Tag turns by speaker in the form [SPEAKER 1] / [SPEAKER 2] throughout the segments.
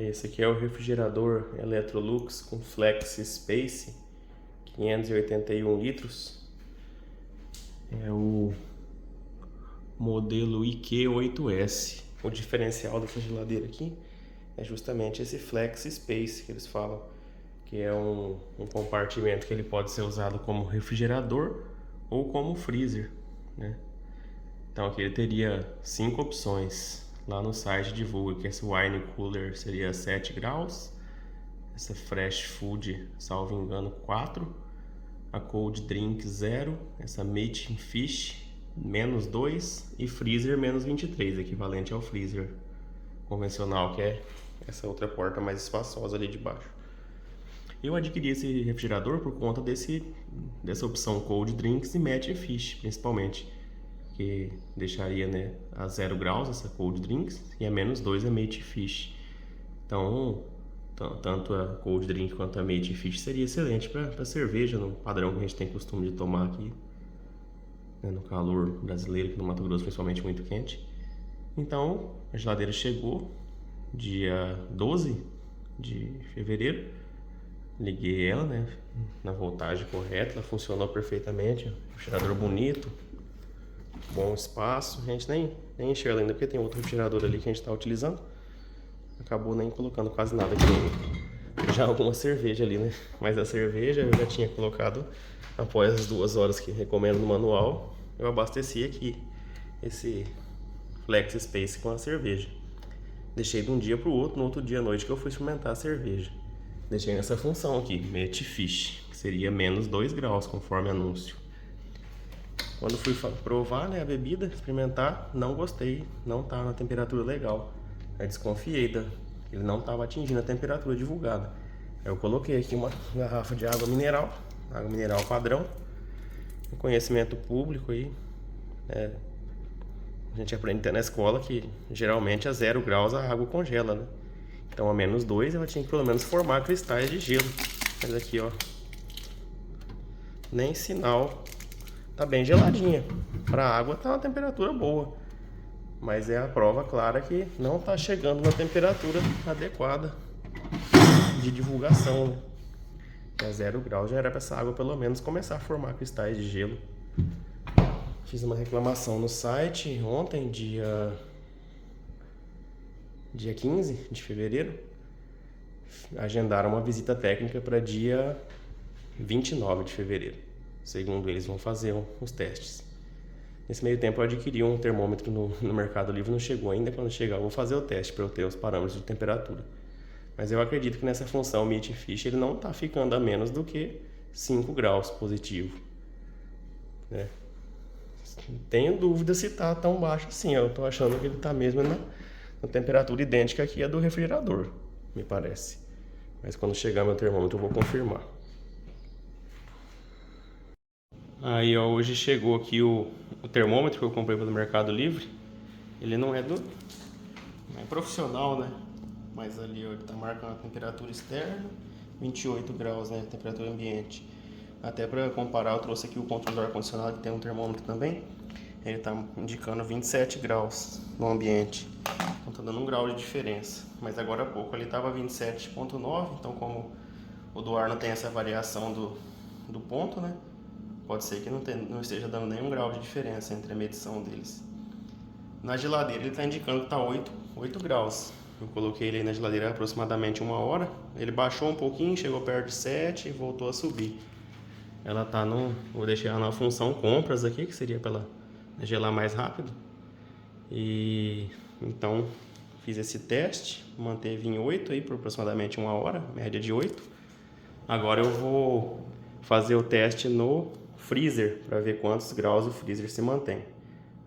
[SPEAKER 1] Esse aqui é o refrigerador Electrolux com Flex Space, 581 litros. É o modelo IQ8S. O diferencial dessa geladeira aqui é justamente esse Flex Space que eles falam, que é um compartimento que ele pode ser usado como refrigerador ou como freezer, né? Então aqui ele teria 5 opções. Lá no site divulga que esse wine cooler seria 7 graus, essa fresh food, salvo engano, 4, a cold drink 0, essa meat and fish -2 e freezer -23, equivalente ao freezer convencional, que é essa outra porta mais espaçosa ali de baixo. Eu adquiri esse refrigerador por conta dessa opção cold drinks e meat and fish, principalmente, que deixaria, né, a 0 graus essa cold drinks e a -2 a meat and fish. Então, tanto a cold drink quanto a meat and fish seria excelente para cerveja, no padrão que a gente tem costume de tomar aqui, né, no calor brasileiro, aqui no Mato Grosso, principalmente muito quente. Então, a geladeira chegou dia 12 de fevereiro. Liguei ela, né, na voltagem correta, ela funcionou perfeitamente. Refrigerador bonito, bom espaço. A gente nem encheu ela ainda porque tem outro refrigerador ali que a gente está utilizando. Acabou nem colocando quase nada aqui. Já alguma cerveja ali, né? Mas a cerveja eu já tinha colocado após as 2 horas que recomendo no manual. Eu abasteci aqui esse Flex Space com a cerveja. Deixei de um dia para o outro, no outro dia à noite que eu fui experimentar a cerveja. Deixei nessa função aqui, meat fish, que seria -2 graus, conforme anúncio. Quando fui provar, né, a bebida, experimentar, não gostei, não estava na temperatura legal. Aí desconfiei, ele não estava atingindo a temperatura divulgada. Aí eu coloquei aqui uma garrafa de água mineral padrão, um conhecimento público aí, né? A gente aprende até na escola que geralmente a 0 graus a água congela, né? Então a -2 ela tinha que pelo menos formar cristais de gelo. Mas aqui, ó, nem sinal. Tá bem geladinha. Para água tá uma temperatura boa. Mas é a prova clara que não tá chegando na temperatura adequada de divulgação, né? A 0 graus já era para essa água pelo menos começar a formar cristais de gelo. Fiz uma reclamação no site ontem, dia 15 de fevereiro. Agendaram uma visita técnica para dia 29 de fevereiro. Segundo eles, vão fazer os testes. Nesse meio tempo eu adquiri um termômetro no Mercado Livre, não chegou ainda. Quando chegar eu vou fazer o teste para eu ter os parâmetros de temperatura. Mas eu acredito que nessa função meat fish ele não está ficando a menos do que 5 graus positivo, né? Tenho dúvida se está tão baixo assim. Eu estou achando que ele está mesmo na temperatura idêntica aqui a do refrigerador, me parece. Mas quando chegar meu termômetro eu vou confirmar. Aí, ó, hoje chegou aqui o termômetro que eu comprei pelo Mercado Livre. Ele não é profissional, né? Mas ali, ó, ele tá marcando a temperatura externa, 28 graus, né? Temperatura ambiente. Até para comparar, eu trouxe aqui o controle do ar-condicionado, que tem um termômetro também. Ele tá indicando 27 graus no ambiente. Então tá dando 1 grau de diferença. Mas agora há pouco ele tava 27,9. Então, como o do ar não tem essa variação do ponto, né? Pode ser que não esteja dando nenhum grau de diferença entre a medição deles. Na geladeira ele está indicando que está 8 graus. Eu coloquei ele aí na geladeira há aproximadamente 1 hora. Ele baixou um pouquinho, chegou perto de 7 e voltou a subir. Ela tá vou deixar ela na função compras aqui, que seria para ela gelar mais rápido. E então fiz esse teste, manteve em 8 aí por aproximadamente 1 hora, média de 8. Agora eu vou fazer o teste no freezer para ver quantos graus o freezer se mantém.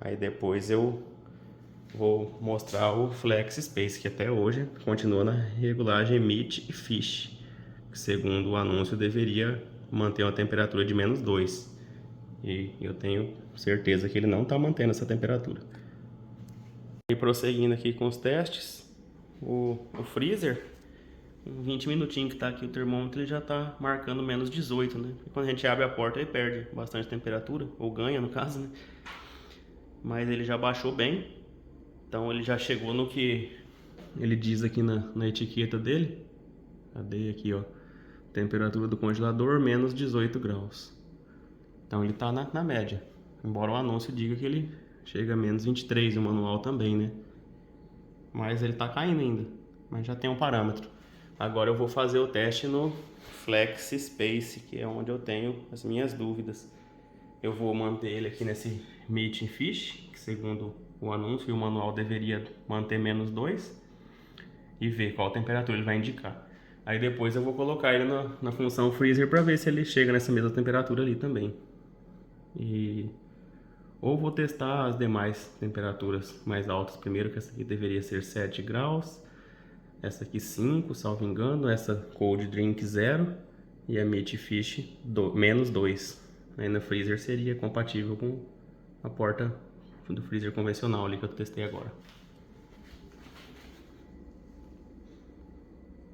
[SPEAKER 1] Aí depois eu vou mostrar o Flex Space, que até hoje continua na regulagem meat e fish, que segundo o anúncio deveria manter uma temperatura de -2. E eu tenho certeza que ele não está mantendo essa temperatura. E prosseguindo aqui com os testes, o freezer, em 20 minutinhos que está aqui o termômetro, ele já está marcando -18, né? E quando a gente abre a porta, ele perde bastante temperatura, ou ganha no caso, né? Mas ele já baixou bem, então ele já chegou no que ele diz aqui na etiqueta dele, cadê aqui, ó, temperatura do congelador menos 18 graus. Então ele tá na média, embora o anúncio diga que ele chega a menos 23, o manual também, né? Mas ele tá caindo ainda, mas já tem um parâmetro. Agora eu vou fazer o teste no Flex Space, que é onde eu tenho as minhas dúvidas. Eu vou manter ele aqui nesse Meat and Fish, que segundo o anúncio e o manual deveria manter menos 2, e ver qual temperatura ele vai indicar. Aí depois eu vou colocar ele na função Freezer para ver se ele chega nessa mesma temperatura ali também. Ou vou testar as demais temperaturas mais altas primeiro, que essa aqui deveria ser 7 graus, essa aqui 5, salvo engano, essa Cold Drink 0 e a Meat Fish menos 2. Aí no freezer seria compatível com a porta do freezer convencional ali que eu testei agora.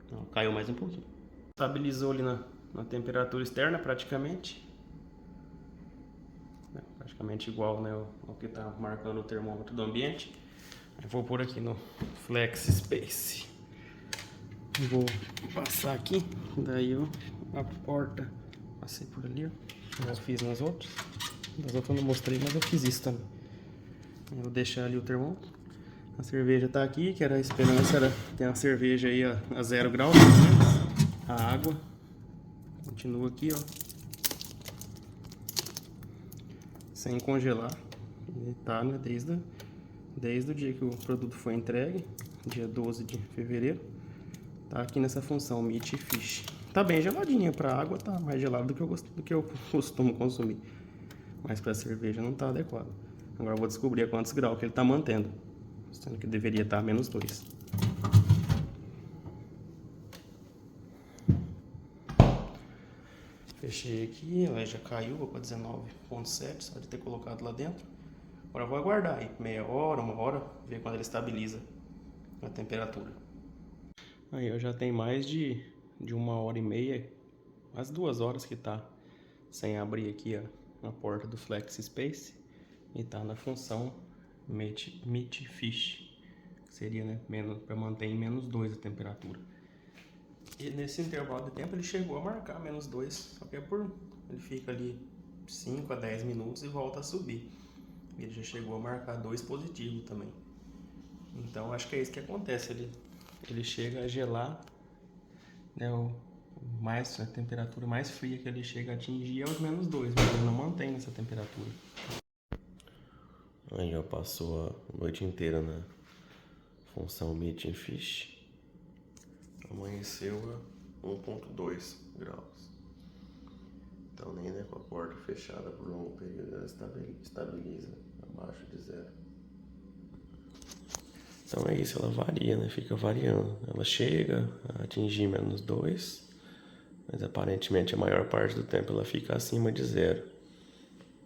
[SPEAKER 1] Então, caiu mais um pouquinho. Estabilizou ali na temperatura externa praticamente. Praticamente igual, né, ao que está marcando o termômetro do ambiente. Eu vou pôr aqui no Flex Space. Vou passar aqui, daí eu a porta passei por ali, ó. Eu fiz nas outras. Nas outras eu não mostrei, mas eu fiz isso também. Eu vou deixar ali o termômetro. A cerveja tá aqui, que era a esperança, era ter uma cerveja aí a 0 graus. A água continua aqui, ó, sem congelar. E tá, né, desde o dia que o produto foi entregue, dia 12 de fevereiro. Tá aqui nessa função Meat Fish. Tá bem geladinha, para água tá mais gelado do que eu costumo consumir. Mas para cerveja não tá adequado. Agora eu vou descobrir a quantos graus que ele tá mantendo. Sendo que deveria estar menos 2. Fechei aqui, ela já caiu, vou para 19,7, só de ter colocado lá dentro. Agora eu vou aguardar aí, meia hora, 1 hora, ver quando ele estabiliza a temperatura. Aí eu já tenho mais de 1h30, quase 2 horas que tá sem abrir aqui a porta do Flex Space. E tá na função Meat Fish, que seria, né, para manter em menos 2 a temperatura. E nesse intervalo de tempo ele chegou a marcar menos 2, só que ele fica ali 5 a 10 minutos e volta a subir. Ele já chegou a marcar 2 positivo também. Então acho que é isso que acontece, ele chega a gelar, né, a temperatura mais fria que ele chega a atingir é os menos 2, mas ele não mantém essa temperatura. Aí já passou a noite inteira na função Meat and Fish. Amanheceu a 1,2 graus. Então nem, né, com a porta fechada por longo período ela estabiliza abaixo de 0. Então é isso, ela varia, né? Fica variando. Ela chega a atingir menos 2, mas aparentemente a maior parte do tempo ela fica acima de 0.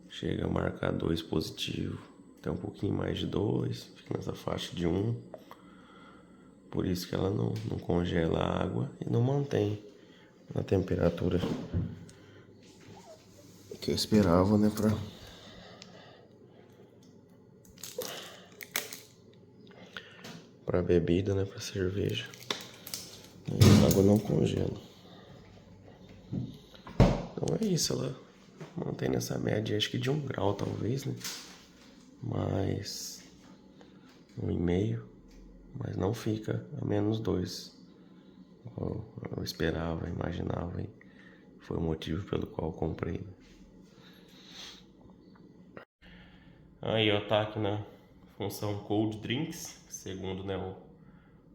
[SPEAKER 1] Chega a marcar 2 positivo, até um pouquinho mais de 2, fica nessa faixa de 1. Por isso que ela não congela a água e não mantém a temperatura que eu esperava, né, pra bebida, né, pra cerveja. E a água não congela. Então é isso, ela mantém nessa média, acho que de 1 grau talvez, né, mais 1,5, mas não fica a menos 2. Eu esperava, imaginava, e foi o motivo pelo qual eu comprei. Aí ó, tá aqui na função Cold Drinks, segundo, né,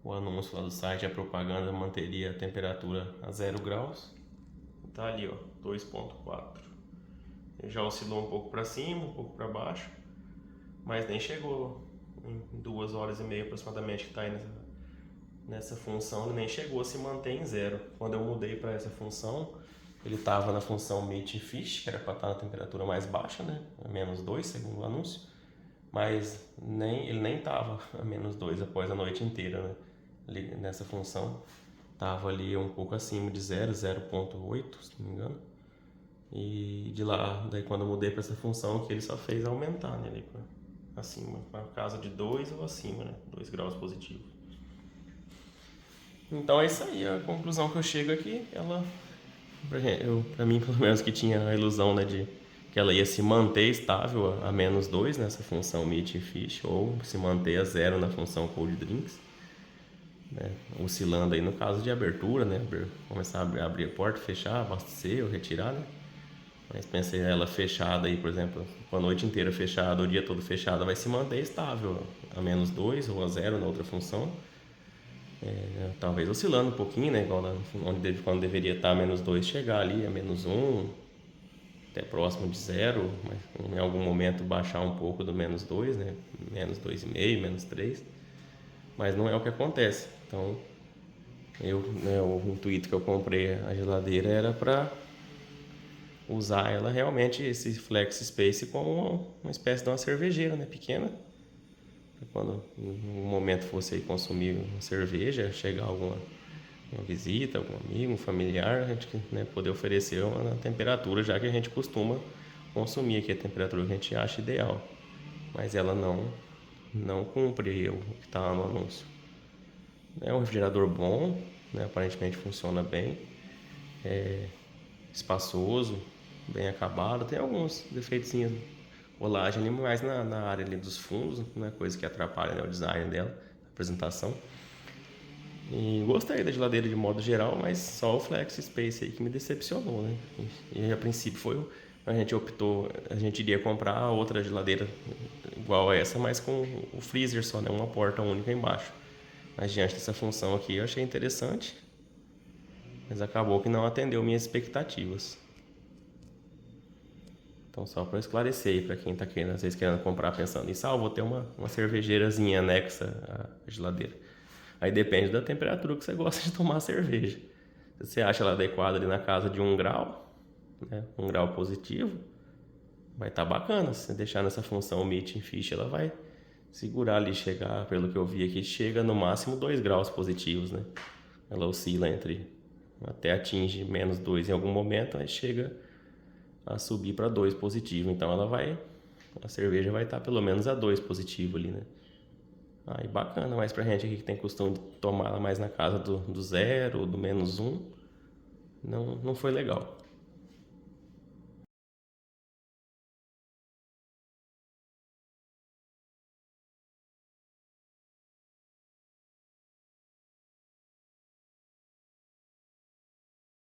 [SPEAKER 1] o anúncio lá do site, a propaganda manteria a temperatura a 0 graus. Tá ali, ó, 2,4. Já oscilou um pouco para cima, um pouco para baixo, mas nem chegou em 2h30 aproximadamente que tá aí nessa função, ele nem chegou a se manter em 0. Quando eu mudei para essa função, ele estava na função Meat and Fish, que era para estar na temperatura mais baixa, né, a menos 2, segundo o anúncio, mas ele nem estava a menos 2 após a noite inteira, né. Nessa função estava ali um pouco acima de 0,8, se não me engano. E de lá, daí quando eu mudei para essa função, que ele só fez aumentar, né, ali acima, para casa de 2 ou acima, né, 2 graus positivos. Então é isso aí, a conclusão que eu chego aqui, ela, pra mim pelo menos que tinha a ilusão, né, de que ela ia se manter estável a -2 nessa função meat e fish, ou se manter a 0 na função cold drinks, né, oscilando aí no caso de abertura, né, começar a abrir a porta, fechar, abastecer ou retirar, né. Mas pensei ela fechada aí, por exemplo, com a noite inteira fechada, o dia todo fechada, vai se manter estável a -2 ou a 0 na outra função. Talvez oscilando um pouquinho, né? Igual quando deveria estar a -2, chegar ali a -1, até próximo de 0, mas em algum momento baixar um pouco do -2, né? -2,5, -3, mas não é o que acontece. Então, né, o intuito que eu comprei a geladeira era para usar ela realmente, esse Flex Space, como uma espécie de uma cervejeira, né? Pequena. Quando em um momento fosse aí consumir uma cerveja, chegar uma visita, algum amigo, um familiar, a gente, né, poder oferecer uma temperatura, já que a gente costuma consumir aqui a temperatura que a gente acha ideal. Mas ela não cumpre o que está no anúncio. É um refrigerador bom, né, aparentemente funciona bem, é espaçoso, bem acabado, tem alguns defeitinhos, rolagem ali, mais na área ali dos fundos, né, coisa que atrapalha, né, o design dela, a apresentação. E gostei da geladeira de modo geral, mas só o Flex Space aí que me decepcionou, né? E a princípio a gente optou, a gente iria comprar outra geladeira igual a essa, mas com o freezer só, né? Uma porta única embaixo. Mas diante dessa função aqui eu achei interessante, mas acabou que não atendeu minhas expectativas. Então só para esclarecer aí para quem está querendo, às vezes querendo comprar pensando nisso, vou ter uma cervejeirazinha anexa à geladeira. Aí depende da temperatura que você gosta de tomar a cerveja. Se você acha ela adequada ali na casa de 1 grau, né, 1 grau positivo, vai estar bacana. Se você deixar nessa função meat and fish, ela vai segurar ali, chegar, pelo que eu vi aqui, chega no máximo 2 graus positivos, né? Ela oscila até atinge -2 em algum momento, aí chega a subir para 2 positivo. Então a cerveja vai estar pelo menos a 2 positivo ali, né? Aí bacana, mas pra gente aqui que tem costume de tomar ela mais na casa do 0 ou do -1, não foi legal.